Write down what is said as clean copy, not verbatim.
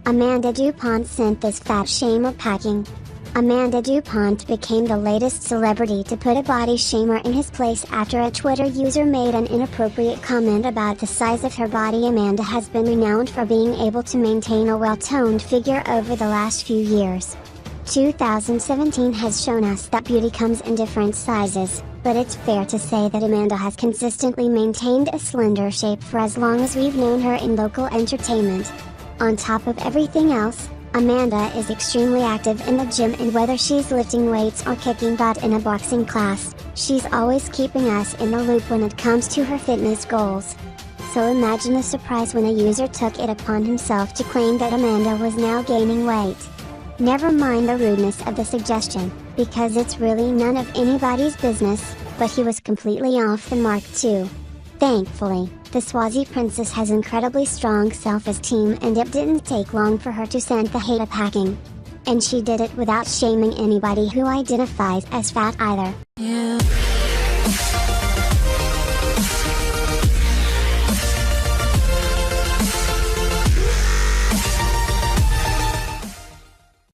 Amanda DuPont sent this fat shamer packing. Amanda DuPont became the latest celebrity to put a body shamer in his place after a Twitter user made an inappropriate comment about the size of her body. Amanda has been renowned for being able to maintain a well-toned figure over the last few years. 2017 has shown us that beauty comes in different sizes, but it's fair to say that Amanda has consistently maintained a slender shape for as long as we've known her in local entertainment. On top of everything else, Amanda is extremely active in the gym, and whether she's lifting weights or kicking butt in a boxing class, she's always keeping us in the loop when it comes to her fitness goals. So imagine the surprise when a user took it upon himself to claim that Amanda was now gaining weight. Never mind the rudeness of the suggestion, because it's really none of anybody's business, but he was completely off the mark too. Thankfully, the Swazi princess has incredibly strong self-esteem, and it didn't take long for her to send the hate packing. And she did it without shaming anybody who identifies as fat either.